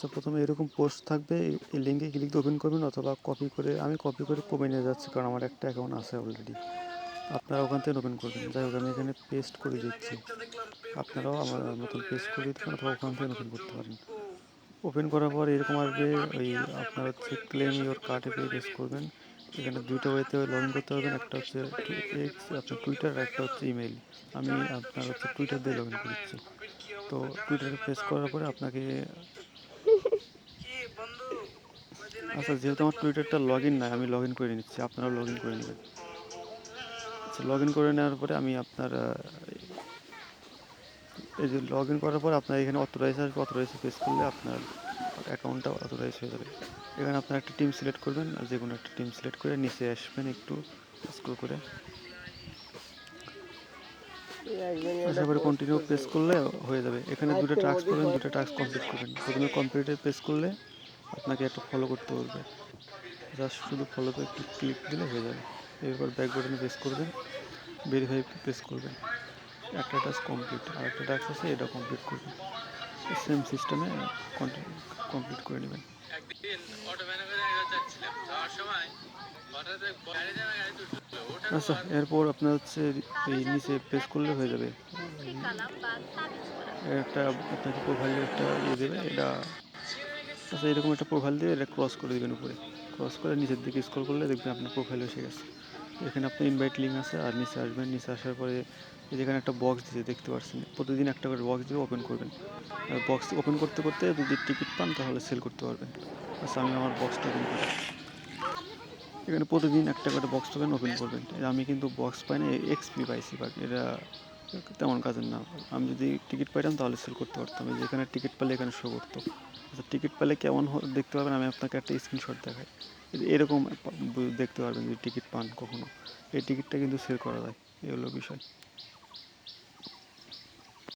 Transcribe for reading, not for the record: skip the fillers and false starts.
আচ্ছা, প্রথমে এরকম পোস্ট থাকবে, এই লিঙ্কে ক্লিক দিয়ে ওপেন করবেন, অথবা কপি করে, আমি কপি করে কমে নিয়ে যাচ্ছি কারণ আমার একটা অ্যাকাউন্ট আছে অলরেডি। আপনারা ওখান থেকে ওপেন করবেন। যাই হোক, আমি এখানে পেস্ট করে দিচ্ছি, আপনারাও আমার মতন পেস্ট করে দিতে পারেন অথবা ওখান থেকে ওপেন করতে পারেন। ওপেন করার পর এরকম আসবে, ওই আপনার হচ্ছে ক্লেম ইওর কার্ডে প্রেস করবেন। এখানে দুইটা ওয়েতে লগ ইন করতে পারবেন, একটা হচ্ছে এক্স আপনার টুইটার, আর একটা হচ্ছে ইমেইল। আমি আপনার হচ্ছে টুইটার দিয়ে লগ ইন করেছি। তো টুইটারে প্রেস করার পরে আপনাকে, আচ্ছা যেহেতু আমার টুইটারটা লগ ইন নাই, আমি লগ ইন করে নিচ্ছি, আপনারাও লগ ইন করে নেবেন। আচ্ছা, লগ ইন করে নেওয়ার পরে আমি আপনার এই যে লগ ইন করার পর আপনার এখানে অথরাইজ আসবে, অথরাইজে প্রেস করলে আপনার অ্যাকাউন্টটা অথরাইজ হয়ে যাবে। এখানে আপনার একটা টিম সিলেক্ট করবেন, যে কোনো একটা টিম সিলেক্ট করে নিচে আসবেন একটু স্ক্রল করে, আসার পরে কন্টিনিউ প্রেস করলে হয়ে যাবে। এখানে দুটো টাস্ক পাবেন, দুটো টাস্ক কমপ্লিট করবেন। প্রথমে কমপ্লিটে প্রেস করলে আপনাকে একটা ফলো করতে বলবে, জাস্ট শুধু ফলোতে একটু ক্লিক দিলে হয়ে যাবে। এরপর ব্যাক বাটনে প্রেস করবেন, ভেরিফাই প্রেস করবেন, একটা টাস্ক কমপ্লিট। আর একটা টাস্ক আছে, এটা কমপ্লিট করবেন। সেম সিস্টেমে কমপ্লিট করে নেবেন। আচ্ছা, এরপর আপনার হচ্ছে এই নিচে প্রেস করলে হয়ে যাবে, একটা আপনাকে প্রোফাইলের একটা ইয়ে দেবে এটা। আচ্ছা, এরকম একটা প্রোফাইল দিয়ে এটা ক্রস করে দেবেন, উপরে ক্রস করে নিচের দিকে স্ক্রল করলে দেখবেন আপনার প্রোফাইল এসে গেছে। এখানে আপনার ইনভাইট লিঙ্ক আছে, আর নিচে আসবেন, নিচে আসার পরে যেখানে একটা বক্স দিতে দেখতে পাচ্ছেন, প্রতিদিন একটা করে বক্স দিয়ে ওপেন করবেন। আর বক্স ওপেন করতে করতে যদি টিকিট পান তাহলে সেল করতে পারবেন। আচ্ছা, আমি আমার বক্সটা ওপেন করি। এখানে প্রতিদিন একটা করে বক্স টোকেন ওপেন করবেন। আমি কিন্তু বক্স পাই না, এক্সপি পাইছি, বাট এটা তেমন কাজের না। আমি যদি টিকিট পাইতাম তাহলে সেল করতে পারতাম। যেখানে টিকিট পেলে এখানে শো করতো। আচ্ছা, টিকিট পেলে কেমন দেখতে পাবেন, আমি আপনাকে একটা স্ক্রিনশট দেখাই। এরকম দেখতে পারবেন যদি টিকিট পান কখনো। এই টিকিটটা কিন্তু সেল করা যায়, এই হলো বিষয়।